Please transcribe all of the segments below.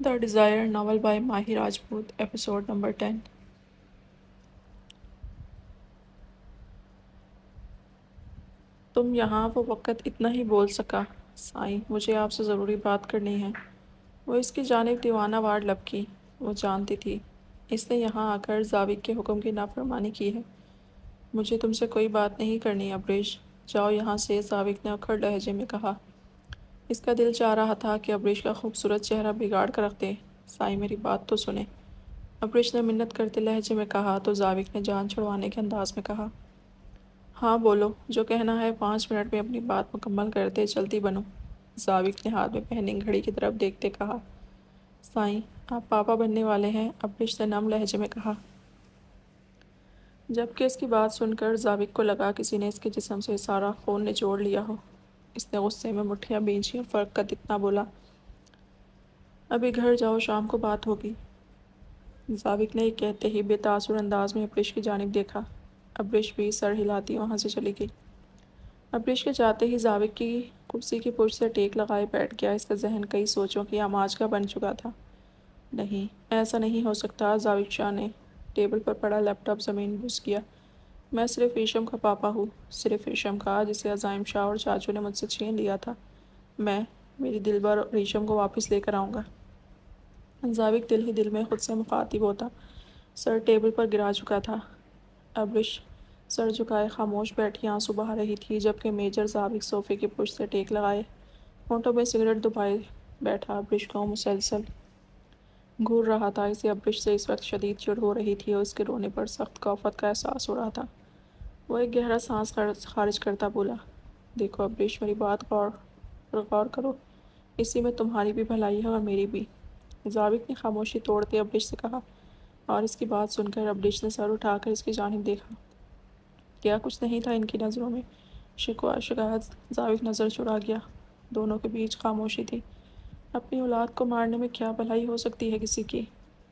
The Desire novel by Mahi Rajput, episode number 10. تم یہاں وہ وقت اتنا ہی بول سکا سائیں مجھے آپ سے ضروری بات کرنی ہے۔ وہ اس کی جانب دیوانہ وار لپکی۔ وہ جانتی تھی اس نے یہاں آ کر زاوق کے حکم کی نافرمانی کی ہے۔ مجھے تم سے کوئی بات نہیں کرنی ابریش، جاؤ یہاں سے، زاوق نے اکھڑ لہجے میں کہا۔ اس کا دل چاہ رہا تھا کہ ابریش کا خوبصورت چہرہ بگاڑ کر رکھ دے۔ سائیں میری بات تو سنیں، ابریش نے منت کرتے لہجے میں کہا تو زاوق نے جان چھڑوانے کے انداز میں کہا۔ ہاں بولو، جو کہنا ہے 5 منٹ میں اپنی بات مکمل کرتے چلتی بنو۔ زاوق نے ہاتھ میں پہنی گھڑی کی طرف دیکھتے کہا۔ سائیں آپ پاپا بننے والے ہیں، ابریش نے نم لہجے میں کہا۔ جبکہ اس کی بات سن کر زاوق کو لگا کسی نے اس کے جسم سے سارا خون نچوڑ لیا ہو۔ اس نے غصے میں مٹھیاں بھینچی اور فرق کا اتنا بولا، ابھی گھر جاؤ، شام کو بات ہوگی۔ زاوق نے یہ کہتے ہی بے تاثر انداز میں ابریش کی جانب دیکھا۔ ابریش بھی سر ہلاتی وہاں سے چلی گئی۔ ابریش کے جاتے ہی زاوق کی کرسی کی پشت سے ٹیک لگائے بیٹھ گیا۔ اس کا ذہن کئی سوچوں کی آماج کا بن چکا تھا۔ نہیں، ایسا نہیں ہو سکتا۔ زاوق شاہ نے ٹیبل پر پڑا لیپ ٹاپ زمین بوس کیا۔ میں صرف ریشم کا پاپا ہوں، صرف ریشم کا، جسے عزائم شاہ اور چاچو نے مجھ سے چھین لیا تھا۔ میں میری دلبر ریشم کو واپس لے کر آؤں گا۔ زاوق دل ہی دل میں خود سے مخاطب ہوتا، سر ٹیبل پر گرا چکا تھا۔ ابریش سر جھکائے خاموش بیٹھی آنسو بہا رہی تھی، جبکہ میجر زاوق صوفے کی پشت سے ٹیک لگائے ہونٹوں میں سگریٹ دبائے بیٹھا ابریش کو مسلسل گھور رہا تھا۔ اسے ابریش سے اس وقت شدید چڑ ہو رہی تھی اور اس کے رونے پر سخت کفت کا احساس ہو رہا تھا۔ وہ ایک گہرا سانس خارج کرتا بولا، دیکھو ابریش، میری بات غور کرو، اسی میں تمہاری بھی بھلائی ہے اور میری بھی۔ زاوق نے خاموشی توڑتے ابریش سے کہا، اور اس کی بات سن کر ابریش نے سر اٹھا کر اس کی جانب دیکھا۔ کیا کچھ نہیں تھا ان کی نظروں میں؟ شکوہ، شکایت؟ زاوق نظر چرا گیا۔ دونوں کے بیچ خاموشی تھی۔ اپنی اولاد کو مارنے میں کیا بھلائی ہو سکتی ہے کسی کی؟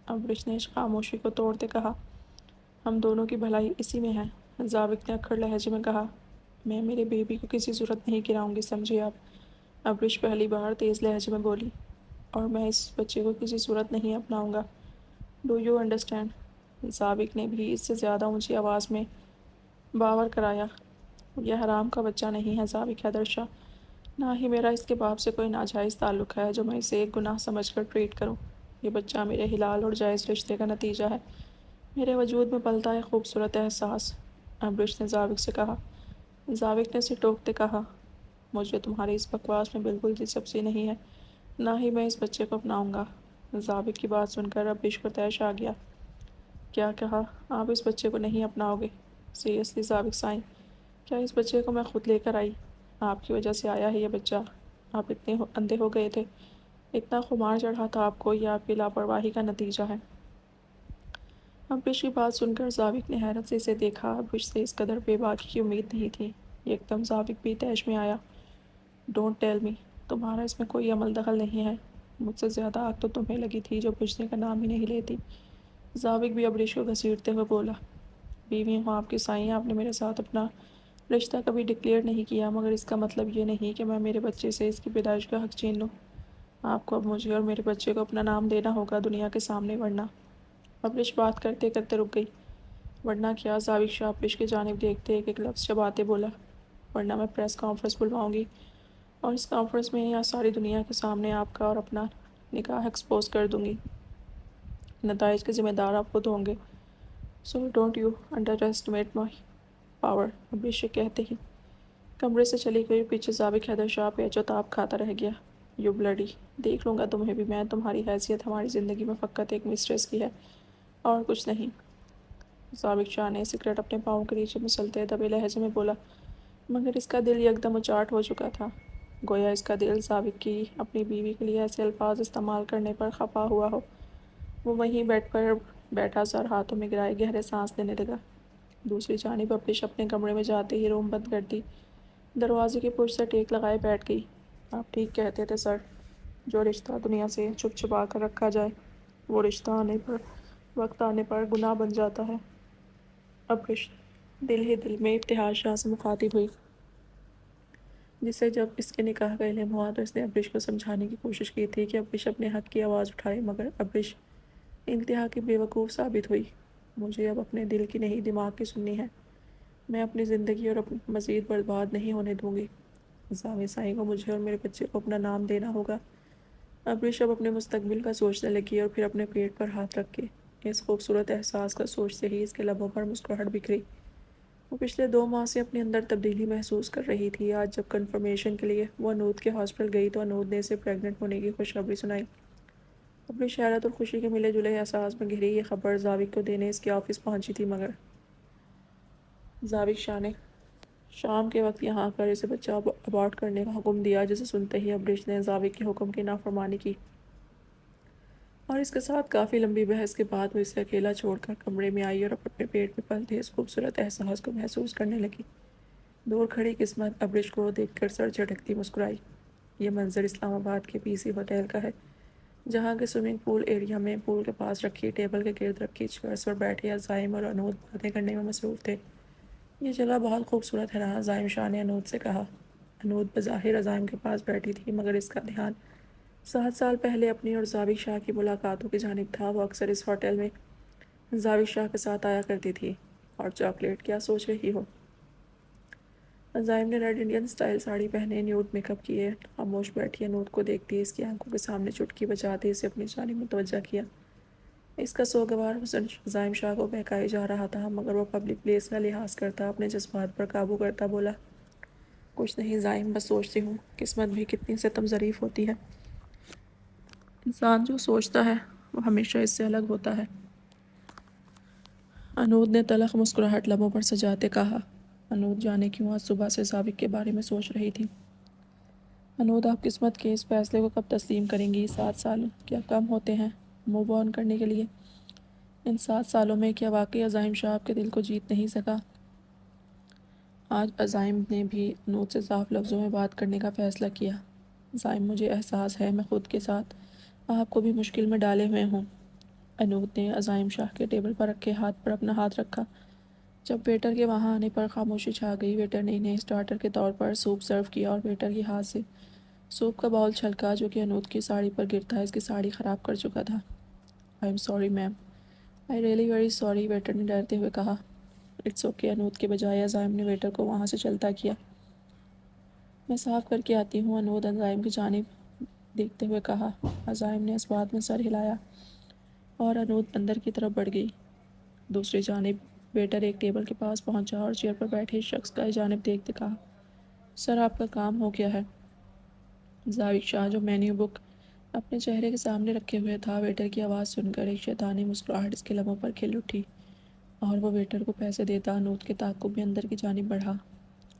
ابریش نے اس خاموشی کو توڑتے کہا، ہم دونوں کی بھلائی اسی میں ہے۔ زاوق نے اکھڑ لہجے میں کہا، میں میرے بیبی کو کسی صورت نہیں گراؤں گی، سمجھے آپ؟ ابریش پہلی بار تیز لہجے میں بولی، اور میں اس بچے کو کسی صورت نہیں اپناؤں گا۔ Do you understand? زاوق نے بھی اس سے زیادہ اونچی آواز میں باور کرایا، یہ حرام کا بچہ نہیں ہے زاوق حیدر شاہ، نہ ہی میرا اس کے باپ سے کوئی ناجائز تعلق ہے جو میں اسے ایک گناہ سمجھ کر ٹریٹ کروں۔ یہ بچہ میرے حلال اور جائز رشتے کا نتیجہ ہے، میرے وجود میں پلتا ہے خوبصورت احساس۔ ابریش نے زاوق سے کہا۔ زاوق نے اسے ٹوکتے کہا، مجھے تمہاری اس بکواس میں بالکل دلچسپی نہیں ہے، نہ ہی میں اس بچے کو اپناؤں گا۔ زاوق کی بات سن کر ابریش کو طیش آ گیا۔ کیا کہا؟ آپ اس بچے کو نہیں اپناؤ گے؟ سیریسلی زاوق سائیں، کیا اس بچے کو میں خود لے کر آئی؟ آپ کی وجہ سے آیا ہے یہ بچہ۔ آپ اتنے اندھے ہو گئے تھے، اتنا خمار چڑھا تھا آپ کو، یہ آپ کی لاپرواہی کا نتیجہ ہے۔ ابریش کی بات سن کر زاوق نے حیرت سے اسے دیکھا۔ ابریش سے اس قدر بے باکی کی امید نہیں تھی۔ ایک دم زاوق بھی طیش میں آیا۔ ڈونٹ ٹیل می، تمہارا اس میں کوئی عمل دخل نہیں ہے۔ مجھ سے زیادہ آگ تو تمہیں لگی تھی جو بجھنے کا نام ہی نہیں لیتی۔ زاوق بھی ابریش کو گھسیٹتے ہوئے بولا، بیوی ہوں آپ کی سائیں، آپ نے میرے ساتھ اپنا رشتہ کبھی ڈکلیئر نہیں کیا، مگر اس کا مطلب یہ نہیں کہ میں میرے بچے سے اس کی پیدائش کا حق چھین لوں۔ آپ کو اب مجھے اور میرے بچے کو اپنا نام دینا ہوگا دنیا کے سامنے، ورنہ۔ ابریش بات کرتے کرتے رک گئی۔ ورنہ کیا؟ زاوق شاہ ابریش کی جانب دیکھتے ایک ایک لفظ چباتے بولا، ورنہ میں پریس کانفرنس بلواؤں گی، اور اس کانفرنس میں یا ساری دنیا کے سامنے آپ کا اور اپنا نکاح ایکسپوز کر دوں گی۔ نتائج کے ذمہ دار آپ خود ہوں گے۔ So don't you underestimate my power. Abresh کہتے ہی کمرے سے چلی گئی۔ پیچھے زاوق حیدر شاہ پیچ و تاب کھاتا رہ گیا۔ یو بلڈی، دیکھ لوں گا تمہیں بھی میں، تمہاری حیثیت ہماری زندگی میں فقط ایک مسٹریس کی ہے اور کچھ نہیں۔ زاوق شاہ نے سگریٹ اپنے پاؤں کے نیچے مسلتے دبے لہجے میں بولا، مگر اس کا دل یکدم اچاٹ ہو چکا تھا، گویا اس کا دل زاوق کی اپنی بیوی کے لیے ایسے الفاظ استعمال کرنے پر خفا ہوا ہو۔ وہ وہیں بیڈ پر بیٹھا سر ہاتھوں میں گرائے گہرے سانس لینے لگا۔ دوسری جانب ابریش اپنے کمرے میں جاتے ہی روم بند کر دی، دروازے کی پشت سے ٹیک لگائے بیٹھ گئی۔ آپ ٹھیک کہتے تھے سر، جو رشتہ دنیا سے چھپ چھپا کر رکھا جائے وہ رشتہ وقت آنے پر گناہ بن جاتا ہے۔ ابریش دل ہی دل میں ابتہاج شاہ سے مخاطب ہوئی، جسے جب اس کے نکاح کا علم ہوا تو اس نے ابرش کو سمجھانے کی کوشش کی تھی کہ ابرش اپنے حق کی آواز اٹھائے، مگر ابرش انتہا کی بیوقوف ثابت ہوئی۔ مجھے اب اپنے دل کی نہیں دماغ کی سننی ہے۔ میں اپنی زندگی اور مزید برباد نہیں ہونے دوں گی۔ زاویہ سائیں کو مجھے اور میرے بچے کو اپنا نام دینا ہوگا۔ ابرش اب اپنے مستقبل کا سوچنے لگی اور پھر اپنے پیٹ پر ہاتھ رکھ کے اس خوبصورت احساس کا سوچتے ہی اس کے لبوں پر مسکراہٹ بکھری۔ وہ پچھلے 2 ماہ سے اپنے اندر تبدیلی محسوس کر رہی تھی۔ آج جب کنفرمیشن کے لیے وہ انود کے ہاسپٹل گئی تو انود نے اسے پریگننٹ ہونے کی خوشخبری سنائی۔ ابرش حیرت اور خوشی کے ملے جلے احساس میں گھری یہ خبر زاوق کو دینے اس کے آفس پہنچی تھی، مگر زاوق شاہ نے شام کے وقت یہاں آ کر اسے بچہ ابارٹ کرنے کا حکم دیا، جسے سنتے ہی ابرش نے زاوق کے حکم کی نافرمانی کی اور اس کے ساتھ کافی لمبی بحث کے بعد وہ اسے اکیلا چھوڑ کر کمرے میں آئی اور اپنے پیٹ میں پلتے اس خوبصورت احساس کو محسوس کرنے لگی۔ دور کھڑی قسمت ابرش کو دیکھ کر سر جھٹکتی مسکرائی۔ یہ منظر اسلام آباد کے پی سی ہوٹل کا ہے، جہاں کے سوئمنگ پول ایریا میں پول کے پاس رکھی ٹیبل کے گرد رکھی چیئرز پر بیٹھے عزائم اور انود باتیں کرنے میں مصروف تھے۔ یہ جگہ بہت خوبصورت ہے نا؟ عزائم شاہ نے انود سے کہا۔ انود بظاہر عزائم کے پاس بیٹھی تھی، مگر اس کا دھیان 7 سال پہلے اپنی اور زاوق شاہ کی ملاقاتوں کی جانب تھا۔ وہ اکثر اس ہوٹل میں زاوق شاہ کے ساتھ آیا کرتی تھی۔ اور چاکلیٹ، کیا سوچ رہی ہو؟ عزائم نے ریڈ انڈین سٹائل ساڑی پہنے، نیوڈ میک اپ کیے، خاموش بیٹھی انود کو دیکھتی اس کی آنکھوں کے سامنے چٹکی بجاتے اسے اپنی جانب متوجہ کیا۔ اس کا سوگوار حسن عزائم شاہ کو بہکائے جا رہا تھا، مگر وہ پبلک پلیس کا لحاظ کرتا، اپنے جذبات پر قابو کرتا بولا، کچھ نہیں زائم، بس سوچتی ہوں قسمت بھی کتنی ستم ظریف ہوتی ہے۔ انسان جو سوچتا ہے وہ ہمیشہ اس سے الگ ہوتا ہے۔ انود نے تلخ مسکراہٹ لبوں پر سجاتے کہا۔ انود جانے کیوں آج صبح سے زاوق کے بارے میں سوچ رہی تھی۔ انود، آپ قسمت کے اس فیصلے کو کب تسلیم کریں گی؟ 7 سال کیا کم ہوتے ہیں موو آن کرنے کے لیے؟ ان 7 سالوں میں کیا واقعی عزائم شاہ آپ کے دل کو جیت نہیں سکا؟ آج عزائم نے بھی انود سے صاف لفظوں میں بات کرنے کا فیصلہ کیا۔ عزائم، مجھے احساس ہے میں خود کے ساتھ آپ کو بھی مشکل میں ڈالے ہوئے ہوں۔ انود نے عزائم شاہ کے ٹیبل پر رکھے ہاتھ پر اپنا ہاتھ رکھا۔ جب ویٹر کے وہاں آنے پر خاموشی چھا گئی، ویٹر نے انہیں اسٹارٹر کے طور پر سوپ سرو کیا اور ویٹر کے ہاتھ سے سوپ کا باؤل چھلکا جو کہ انود کی ساڑی پر گرتا اس کی ساڑی خراب کر چکا تھا۔ I am sorry ma'am, I really very sorry, waiter نے ڈرتے ہوئے کہا۔ اٹس اوکے، انود کے بجائے عزائم نے ویٹر کو وہاں سے چلتا کیا۔ میں صاف کر کے آتی ہوں، انود عزائم کی جانب دیکھتے ہوئے کہا۔ عزائم نے اس بات میں سر ہلایا اور انود اندر کی طرف بڑھ گئی۔ دوسری جانب ویٹر ایک ٹیبل کے پاس پہنچا اور چیئر پر بیٹھے شخص کا جانب دیکھتے کہا، سر آپ کا کام ہو گیا ہے۔ زاوق شاہ جو مینیو بک اپنے چہرے کے سامنے رکھے ہوئے تھا، ویٹر کی آواز سن کر ایک شیطانی مسکراہٹ اس کے لبوں پر کھل اٹھی اور وہ ویٹر کو پیسے دیتا انود کے تعاقب میں اندر کی جانب بڑھا۔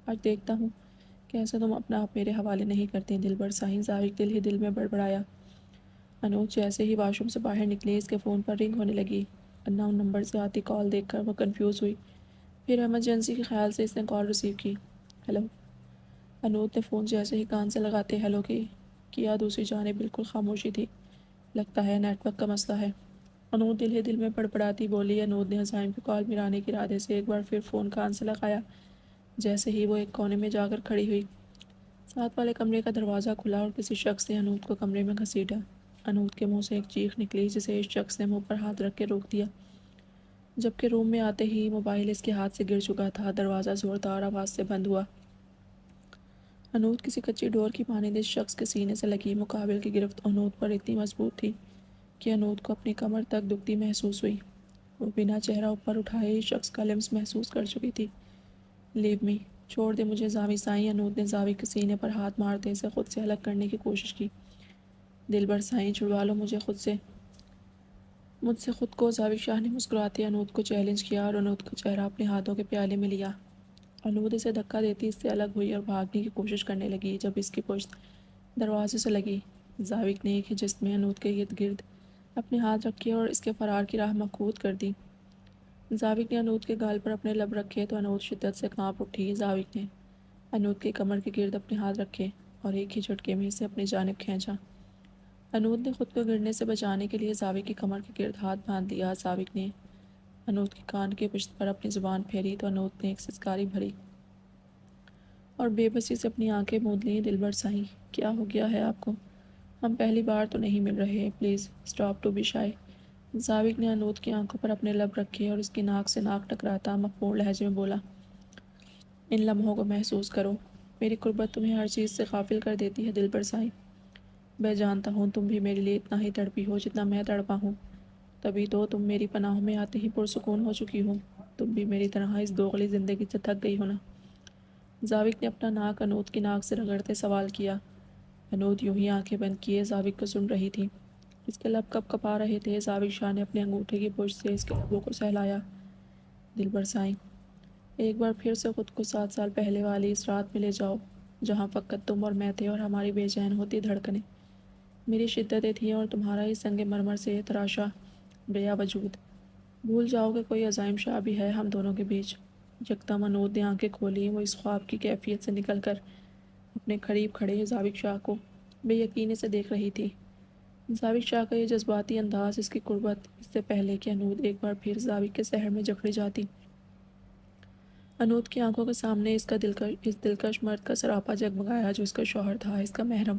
آج دیکھتا ہوں کیسے تم اپنا آپ میرے حوالے نہیں کرتے دلبر سائیں، زاوق دل ہی دل میں بڑبڑایا۔ انود جیسے ہی واش روم سے باہر نکلی اس کے فون پر رنگ ہونے لگی۔ انون نمبر سے آتی کال دیکھ کر وہ کنفیوز ہوئی، پھر ایمرجنسی کے خیال سے اس نے کال ریسیو کی۔ ہیلو۔ انود نے فون جیسے ہی کان سے لگاتے ہیلو کیا، دوسری جانب بالکل خاموشی تھی۔ لگتا ہے نیٹ ورک کا مسئلہ ہے، انود دل ہی دل میں بڑبڑاتی بولی۔ انود نے عزائم کی کال ملانے کے ارادے سے ایک بار پھر فون کان سے لگایا، جیسے ہی وہ ایک کونے میں جا کر کھڑی ہوئی۔ ساتھ والے کمرے کا دروازہ کھلا اور کسی شخص نے انود کو کمرے میں گھسیٹا۔ انود کے منہ سے ایک چیخ نکلی جسے اس شخص نے منہ پر ہاتھ رکھ کے روک دیا، جبکہ روم میں آتے ہی موبائل اس کے ہاتھ سے گر چکا تھا۔ دروازہ زوردار آواز سے بند ہوا۔ انود کسی کچی ڈور کی مانند اس شخص کے سینے سے لگی مقابل کی گرفت انود پر اتنی مضبوط تھی کہ انود کو اپنی کمر تک دکھتی محسوس ہوئی۔ وہ بنا چہرہ اوپر اٹھائے اس شخص کا لمس محسوس کر چکی تھی۔ لیو می، چھوڑ دے مجھے زاوی سائیں، انود نے زاوی کے سینے پر ہاتھ مارتے اسے خود سے الگ کرنے کی کوشش کی۔ دلبر سائیں، چھڑوا لو مجھ سے خود کو، زاوق شاہ نے مسکراتے انود کو چیلنج کیا اور انود کا چہرہ اپنے ہاتھوں کے پیالے میں لیا۔ انود اسے دھکا دیتی اس سے الگ ہوئی اور بھاگنے کی کوشش کرنے لگی جب اس کی پشت دروازے سے لگی۔ زاوق نے ایک ہی جست میں انود کے ارد گرد اپنے ہاتھ رکھے اور اس کے فرار کی راہ مفقود کر دی۔ زاوق نے انود کے گال پر اپنے لب رکھے تو انود شدت سے کانپ اٹھی۔ زاوق نے انود کی کمر کے گرد اپنے ہاتھ رکھے اور ایک ہی جھٹکے میں اسے اپنی جانب کھینچا۔ انود نے خود کو گرنے سے بچانے کے لیے زاوق کی کمر کے گرد ہاتھ باندھ دیا۔ زاوق نے انود کے کان کے پشت پر اپنی زبان پھیری تو انود نے ایک سسکاری بھری اور بے بسی سے اپنی آنکھیں موند لیں دلبر سائیں۔ کیا ہو گیا ہے آپ کو؟ ہم پہلی بار تو نہیں مل رہے، please stop to be shy. Zawaq نے انود کی آنکھوں پر اپنے لب رکھے اور اس کی ناک سے ناک ٹکراتا مقبول لہجے میں بولا، ان لمحوں کو محسوس کرو، میری قربت تمہیں ہر چیز سے غافل کر دیتی ہے دلبر سائیں۔ میں جانتا ہوں تم بھی میرے لیے اتنا ہی تڑپی ہو جتنا میں تڑپا ہوں، تبھی تو تم میری پناہوں میں آتے ہی پرسکون ہو چکی ہو۔ تم بھی میری طرح اس دوغلی زندگی سے تھک گئی ہو نا؟ زاوق نے اپنا ناک انود کی ناک سے رگڑتے سوال کیا۔ انود یوں ہی آنکھیں بند کیے زاوق کو سن رہی تھی۔ اس کے لب کپ کپا رہے تھے۔ زاوق شاہ نے اپنے انگوٹھے کی پشت سے اس کے لبوں کو سہلایا۔ دلبر سائیں، ایک بار پھر سے خود کو 7 سال پہلے والی اس رات میں لے جاؤ جہاں فقط تم اور میں تھے اور ہماری بے چین ہوتی دھڑکنیں، میری شدتیں تھیں اور تمہارا ہی سنگ مرمر سے تراشا بیا وجود۔ بھول جاؤ کہ کوئی عزائم شاہ بھی ہے ہم دونوں کے بیچ۔ یکدم انود نے آنکھیں کھولیں۔ وہ اس خواب کی کیفیت سے نکل کر اپنے قریب کھڑے زاوق شاہ کو بے یقینی سے دیکھ رہی تھی۔ زاوق شاہ کا یہ جذباتی انداز، اس کی قربت، اس سے پہلے کہ انود ایک بار پھر زاوق کے سحر میں جکڑ جاتی۔ انود کی آنکھوں کے سامنے اس دلکش مرد کا سراپا جگمگایا جو اس کا شوہر تھا، اس کا محرم،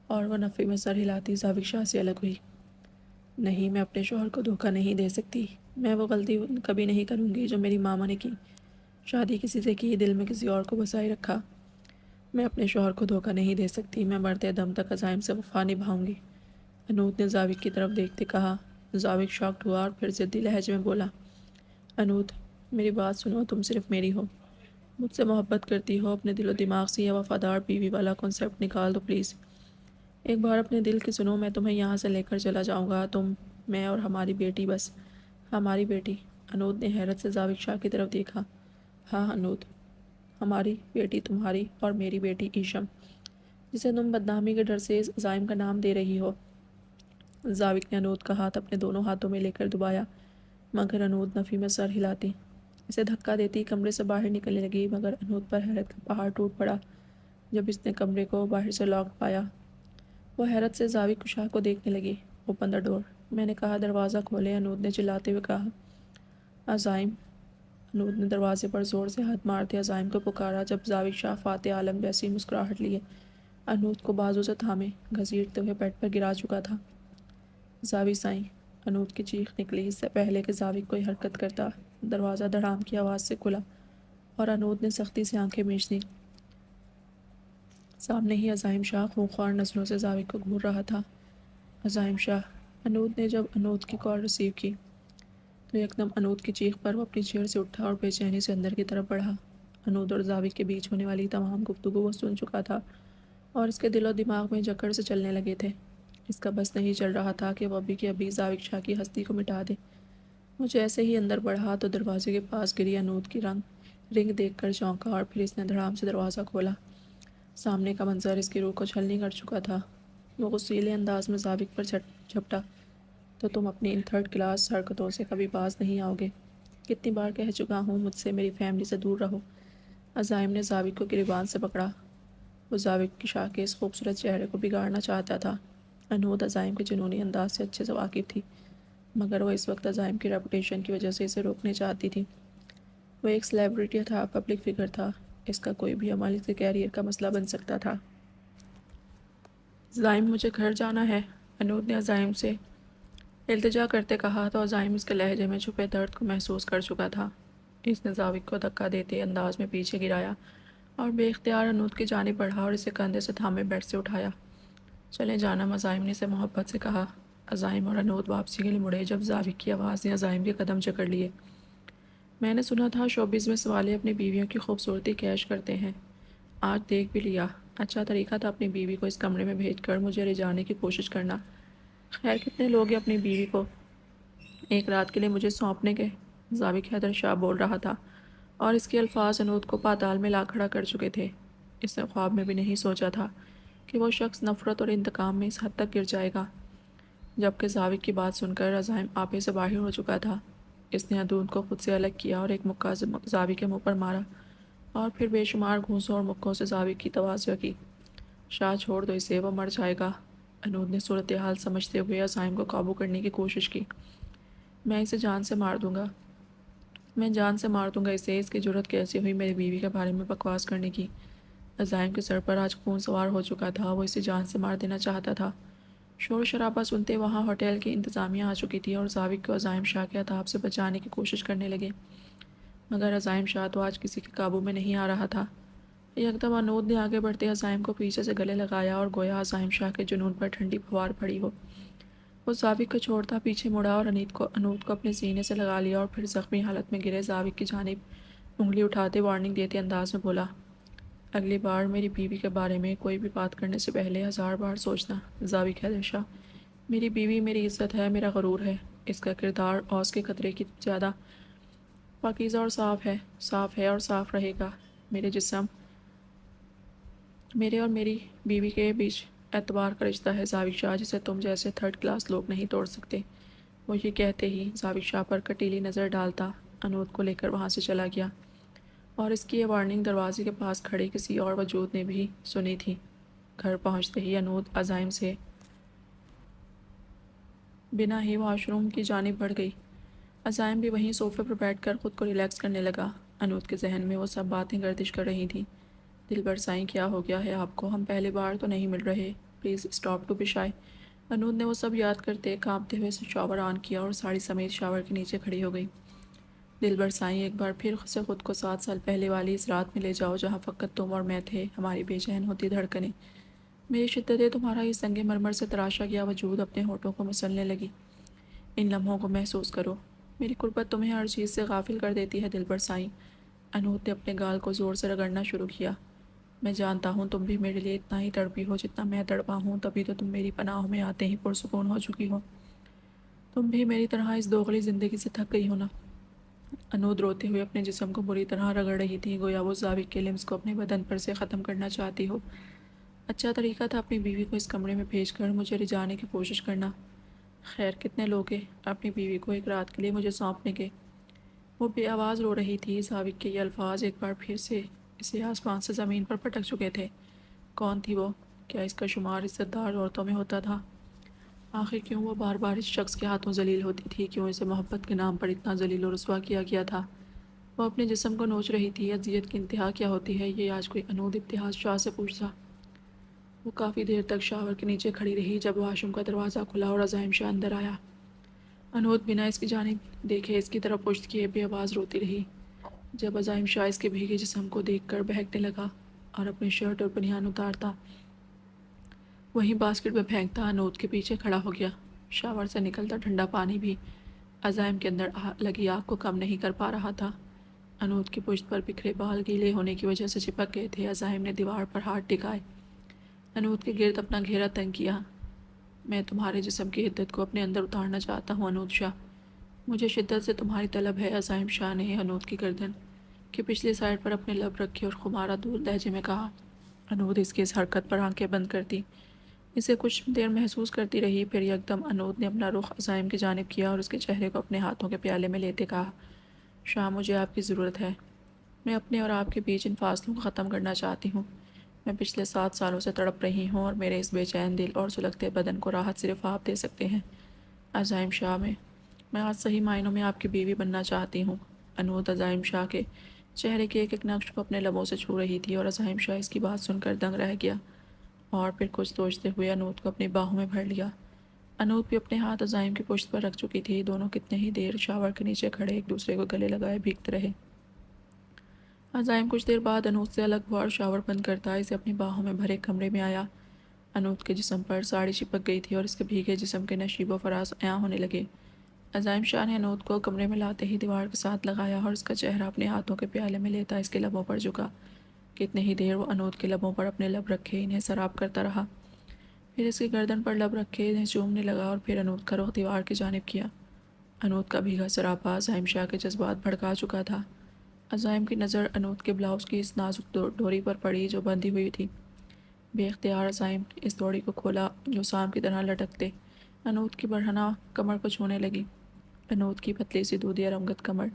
اور وہ نفی میں سر ہلاتی زاوق شاہ سے الگ ہوئی۔ نہیں، میں اپنے شوہر کو دھوکہ نہیں دے سکتی۔ میں وہ غلطی کبھی نہیں کروں گی جو میری ماما نے کی، شادی کسی سے کی، دل میں کسی اور کو بسائی رکھا۔ میں اپنے شوہر کو دھوکہ نہیں دے سکتی۔ میں مرتے دم تک عزائم سے وفا نبھاؤں گی، انود نے زاوق کی طرف دیکھتے کہا۔ زاوق شاکڈ ہوا اور پھر ضدی لہجے میں بولا، انود میری بات سنو، تم صرف میری ہو، مجھ سے محبت کرتی ہو، اپنے دل و دماغ سے یہ وفادار بیوی والا کنسیپٹ نکال دو پلیز۔ ایک بار اپنے دل کی سنو، میں تمہیں یہاں سے لے کر چلا جاؤں گا، تم، میں اور ہماری بیٹی، بس ہماری بیٹی۔ انود نے حیرت سے زاوق شاہ کی طرف دیکھا۔ ہاں انود، ہماری بیٹی، تمہاری اور میری بیٹی ایشم، جسے تم بدنامی کے ڈر سے اس عزائم کا نام دے رہی ہو۔ زاوق نے انود کا ہاتھ اپنے دونوں ہاتھوں میں لے کر دبایا، مگر انود نفی میں سر ہلاتی، اسے دھکا دیتی کمرے سے باہر نکلنے لگی، مگر انود پر حیرت کا پہاڑ ٹوٹ پڑا جب اس نے کمرے کو باہر سے لاک پایا۔ وہ حیرت سے زاوق شاہ کو دیکھنے لگی۔ اوپن دا ڈور، میں نے کہا دروازہ کھولے، انود نے چلاتے ہوئے کہا۔ عزائم، انود نے دروازے پر زور سے ہاتھ مارتے عزائم کو پکارا۔ جب زاوق شاہ فاتح عالم جیسی مسکراہٹ لیے انود کو بازو سے تھامے گھسیٹتے ہوئے بیڈ پر گرا چکا تھا۔ زاوق سائیں، انود کی چیخ نکلی۔ اس سے پہلے کہ زاوق کوئی حرکت کرتا، دروازہ دھڑام کی آواز سے کھلا اور انود نے سختی سے آنکھیں مینچ لیں۔ سامنے ہی عزائم شاہ خونخوار نظروں سے زاوق کو گھور رہا تھا۔ عزائم شاہ، انود نے جب انود کی کال ریسیو کی تو یکدم انود کی چیخ پر وہ اپنی چیئر سے اٹھا اور بے چینی سے اندر کی طرف بڑھا۔ انود اور زاوق کے بیچ ہونے والی تمام گفتگو وہ سن چکا تھا اور اس کے دل و دماغ میں جکڑ سے چلنے لگے تھے۔ اس کا بس نہیں چل رہا تھا کہ وہ ابھی کے ابھی زاوق شاہ کی ہستی کو مٹا دے۔ وہ جیسے ہی اندر بڑھا تو دروازے کے پاس گری انود کی رنگ دیکھ کر چونکا اور پھر اس نے دھڑام سے دروازہ کھولا۔ سامنے کا منظر اس کی روح کو چھلنی کر چکا تھا۔ وہ غصیلے انداز میں زاوق پر جھپٹا، تو تم اپنی ان تھرڈ کلاس حرکتوں سے کبھی باز نہیں آؤ گے۔ کتنی بار کہہ چکا ہوں مجھ سے، میری فیملی سے دور رہو۔ عزائم نے زاوق کو گریبان سے پکڑا۔ وہ زاوق کی شاہ کے اس خوبصورت چہرے کو بگاڑنا چاہتا تھا۔ انود عزائم کے جنونی انداز سے اچھے سے واقف تھی، مگر وہ اس وقت عزائم کی ریپوٹیشن کی وجہ سے اسے روکنے چاہتی تھی۔ وہ ایک سیلیبریٹی تھا، پبلک فگر تھا، اس کا کوئی بھی عمل اس کے کیریئر کا مسئلہ بن سکتا تھا۔ عزائم، مجھے گھر جانا ہے، انود نے عزائم سے التجا کرتے کہا تو عزائم اس کے لہجے میں چھپے درد کو محسوس کر چکا تھا۔ اس نے زاوق کو دھکا دیتے انداز میں پیچھے گرایا اور بے اختیار انود کی جانب بڑھا اور اسے کندھے سے تھامے بیڈ سے اٹھایا۔ چلے جانم، عزائم نے اسے محبت سے کہا۔ عزائم اور انود واپسی کے لیے مڑے جب زاوق کی آواز نے عزائم کے قدم جکڑ لیے۔ میں نے سنا تھا شوبز میں سوالے اپنی بیویوں کی خوبصورتی کیش کرتے ہیں، آج دیکھ بھی لیا۔ اچھا طریقہ تھا اپنی بیوی کو اس کمرے میں بھیج کر مجھے لے جانے کی کوشش کرنا۔ خیر کتنے لوگ ہیں اپنی بیوی کو ایک رات کے لیے مجھے سونپنے کے؟ زاوق حیدر شاہ بول رہا تھا اور اس کے الفاظ انود کو پاتال میں لا کھڑا کر چکے تھے۔ اس نے خواب میں بھی نہیں سوچا تھا کہ وہ شخص نفرت اور انتقام میں اس حد تک گر جائے گا۔ جبکہ زاوق کی بات سن کر عزائم آپے سے باہر ہو چکا تھا۔ اس نے انود کو خود سے الگ کیا اور ایک مکہ زاوق کے منہ پر مارا اور پھر بے شمار گھونسوں اور مکوں سے زاوق کی توازیہ کی۔ شاہ چھوڑ دو اسے، وہ مر جائے گا۔ انود نے صورتحال سمجھتے ہوئے عزائم کو قابو کرنے کی کوشش کی۔ میں اسے جان سے مار دوں گا، میں جان سے مار دوں گا اسے، اس کی جرت کیسے ہوئی میری بیوی کے بارے میں بکواس کرنے کی؟ عزائم کے سر پر آج خون سوار ہو چکا تھا، وہ اسے جان سے مار دینا چاہتا تھا۔ شور شرابہ سنتے وہاں ہوٹل کی انتظامیہ آ چکی تھی اور ضابط کو عزائم شاہ کے عذاب سے بچانے کی کوشش کرنے لگے، مگر عزائم شاہ تو آج کسی کے قابو میں نہیں آ رہا تھا۔ یکدم انود نے آگے بڑھتے عزائم کو پیچھے سے گلے لگایا اور گویا عزائم شاہ کے جنون پر ٹھنڈی پھوار پڑی ہو۔ وہ ضابط کو چھوڑتا پیچھے مڑا اور انود کو اپنے سینے سے لگا لیا اور پھر زخمی حالت میں گرے ضابط کی جانب انگلی اٹھاتے وارننگ دیتے انداز میں بولا، اگلی بار میری بیوی کے بارے میں کوئی بھی بات کرنے سے پہلے 1000 بار سوچنا۔ ضابط حیدر شاہ، میری بیوی میری عزت ہے، میرا غرور ہے، اس کا کردار اوس کے قطرے کی زیادہ پاکیزہ اور صاف ہے اور صاف رہے گا۔ میرے جسم، میرے اور میری بیوی کے بیچ اعتبار کا رشتہ ہے ضابط شاہ، جسے تم جیسے 3rd کلاس لوگ نہیں توڑ سکتے۔ وہ یہ کہتے ہی ضابط شاہ پر کٹیلی نظر ڈالتا انود کو لے کر وہاں سے چلا گیا، اور اس کی یہ وارننگ دروازے کے پاس کھڑے کسی اور وجود نے بھی سنی تھی۔ گھر پہنچتے ہی انود عزائم سے بنا ہی واش روم کی جانب بڑھ گئی۔ عزائم بھی وہیں صوفے پر بیٹھ کر خود کو ریلیکس کرنے لگا۔ انود کے ذہن میں وہ سب باتیں گردش کر رہی تھیں۔ دلبر سائیں، کیا ہو گیا ہے آپ کو؟ ہم پہلی بار تو نہیں مل رہے، please stop to be shy. Anood نے وہ سب یاد کرتے کانپتے ہوئے شاور آن کیا اور ساڑی سمیت شاور کے نیچے کھڑی ہو گئی۔ دلبر سائیں، ایک بار پھر سے خود کو 7 سال پہلے والی اس رات میں لے جاؤ جہاں فقط تم اور میں تھے، ہماری بے چین ہوتی دھڑکنیں، میری شدتیں، تمہارا یہ سنگ مرمر سے تراشا گیا وجود اپنے ہونٹوں کو مسلنے لگی۔ ان لمحوں کو محسوس کرو، میری قربت تمہیں ہر چیز سے غافل کر دیتی ہے دلبر سائیں۔ انود نے اپنے گال کو زور سے رگڑنا شروع کیا۔ میں جانتا ہوں تم بھی میرے لیے اتنا ہی تڑپی ہو جتنا میں تڑپا ہوں، تبھی تو تم میری پناہوں میں آتے ہی پرسکون ہو چکی ہو۔ تم بھی میری طرح اس دوغلی زندگی سے تھک گئی ہو نا؟ انود روتے ہوئے اپنے جسم کو بری طرح رگڑ رہی تھی، گویا وہ ضابط کے لمس کو اپنے بدن پر سے ختم کرنا چاہتی ہو۔ اچھا طریقہ تھا اپنی بیوی کو اس کمرے میں بھیج کر مجھے رجانے کی کوشش کرنا۔ خیر کتنے لوگ ہیں اپنی بیوی کو ایک رات کے لیے مجھے سونپنے کے؟ وہ بے آواز رو رہی تھی۔ ضابط کے یہ الفاظ ایک بار پھر سے اسے آسمان سے زمین پر پٹک چکے تھے۔ کون تھی وہ؟ کیا اس کا شمار عزت دار عورتوں میں ہوتا تھا؟ آخر کیوں وہ بار بار اس شخص کے ہاتھوں ذلیل ہوتی تھی؟ کیوں اسے محبت کے نام پر اتنا ذلیل و رسوا کیا گیا تھا؟ وہ اپنے جسم کو نوچ رہی تھی۔ اذیت کی انتہا کیا ہوتی ہے یہ آج کوئی انود ابتہاج شاہ سے پوچھتا۔ وہ کافی دیر تک شاور کے نیچے کھڑی رہی، جب واش روم کا دروازہ کھلا اور عزائم شاہ اندر آیا۔ انود بنا اس کی جانب دیکھے اس کی طرف پشت کیے بے آواز روتی رہی۔ جب عزائم شاہ اس کے بھیگے جسم کو دیکھ کر بہکنے لگا اور اپنی شرٹ اور بنیان اتارتا وہیں باسکٹ میں پھینکتا، انود کے پیچھے کھڑا ہو گیا۔ شاور سے نکلتا ٹھنڈا پانی بھی عزائم کے اندر لگی آگ کو کم نہیں کر پا رہا تھا۔ انود کی پشت پر بکھرے بال گیلے ہونے کی وجہ سے چپک گئے تھے۔ عزائم نے دیوار پر ہاتھ ٹکائے انود کے گرد اپنا گھیرا تنگ کیا۔ میں تمہارے جسم کی حدت کو اپنے اندر اتارنا چاہتا ہوں انود شاہ، مجھے شدت سے تمہاری طلب ہے۔ عزائم شاہ نے انود کی گردن کی پچھلی سائڈ پر اپنے لب رکھے اور خمارہ دور لہجے میں کہا۔ انود اس کی اس حرکت پر آنکھیں بند کرتی اسے کچھ دیر محسوس کرتی رہی، پھر یکدم انود نے اپنا رخ عزائم کی جانب کیا اور اس کے چہرے کو اپنے ہاتھوں کے پیالے میں لیتے کہا، شاہ مجھے آپ کی ضرورت ہے، میں اپنے اور آپ کے بیچ ان فاصلوں کو ختم کرنا چاہتی ہوں۔ میں پچھلے 7 سالوں سے تڑپ رہی ہوں اور میرے اس بے چین دل اور سلگتے بدن کو راحت صرف آپ دے سکتے ہیں۔ عزائم شاہ، میں آج صحیح معنوں میں آپ کی بیوی بننا چاہتی ہوں۔ انود عزائم شاہ کے چہرے کے ایک ایک نقش کو اپنے لبوں سے چھو رہی تھی اور عزائم شاہ اس کی بات سن کر دنگ رہ گیا اور پھر کچھ سوچتے ہوئے انود کو اپنی باہوں میں بھر لیا۔ انود بھی اپنے ہاتھ عزائم کی پشت پر رکھ چکی تھی۔ دونوں کتنے ہی دیر شاور کے نیچے کھڑے ایک دوسرے کو گلے لگائے بھیگتے رہے۔ عزائم کچھ دیر بعد انود سے الگ ہوا اور شاور بند کرتا اسے اپنی باہوں میں بھرے کمرے میں آیا۔ انود کے جسم پر ساڑی چپک گئی تھی اور اس کے بھیگے جسم کے نشیب و فراز عیاں ہونے لگے۔ عزائم شاہ نے انود کو کمرے میں لاتے ہی دیوار کے ساتھ لگایا اور اس کا چہرہ اپنے ہاتھوں کے پیالے میں لیتا اس کے لبوں پر جھکا۔ کتنے ہی دیر وہ انود کے لبوں پر اپنے لب رکھے انہیں سراب کرتا رہا، پھر اس کی گردن پر لب رکھے انہیں چومنے لگا اور پھر انود کا رخ دیوار کی جانب کیا۔ انود کا بھیگا سراپا عزائم شاہ کے جذبات بھڑکا چکا تھا۔ عزائم کی نظر انود کے بلاؤز کی اس نازک ڈوری پر پڑی جو بندھی ہوئی تھی۔ بے اختیار عزائم نے اس ڈوری کو کھولا جو سام کی طرح لٹکتے انود کی برہنہ کمر کو چھونے لگی۔ انود کی پتلی سی دودھیا رنگت کمر،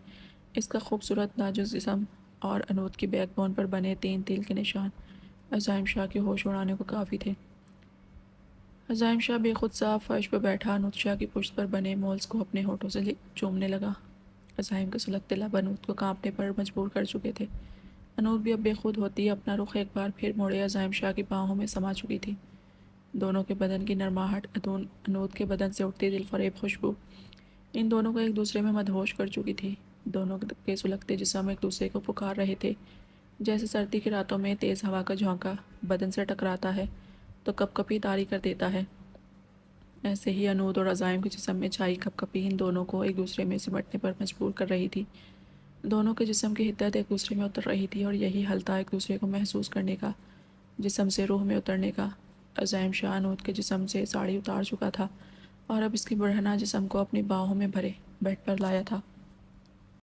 اس کا خوبصورت ناجوک جسم اور انود کی بیک بون پر بنے 3 تیل کے نشان عزائم شاہ کے ہوش اڑانے کو کافی تھے۔ عزائم شاہ بے خود صاف فرش پر بیٹھا انود شاہ کی پشت پر بنے مولز کو اپنے ہونٹوں سے چومنے لگا۔ عزائم کے سلگتے لب انود کو کانپنے پر مجبور کر چکے تھے۔ انود بھی اب بے خود ہوتی اپنا رخ ایک بار پھر موڑے عزائم شاہ کی باہوں میں سما چکی تھی۔ دونوں کے بدن کی نرماہٹ، انود کے بدن سے اٹھتی دل فریب خوشبو، ان دونوں کو ایک دوسرے میں مدہوش کر چکی تھی۔ دونوں کے سلگتے جسم ایک دوسرے کو پکار رہے تھے، جیسے سردی کی راتوں میں تیز ہوا کا جھونکا بدن سے ٹکراتا ہے تو کپ کپی طاری کر دیتا ہے، ایسے ہی انود اور عزائم کے جسم میں چھائی کپ کپی ان دونوں کو ایک دوسرے میں سمٹنے پر مجبور کر رہی تھی۔ دونوں کے جسم کی حدت ایک دوسرے میں اتر رہی تھی اور یہی حل تھا ایک دوسرے کو محسوس کرنے کا، جسم سے روح میں اترنے کا۔ عزائم شاہ انود کے جسم سے ساڑی اتار چکا تھا اور اب اس کی برہنہ جسم کو اپنی باہوں میں بھرے بیڈ پر لایا تھا۔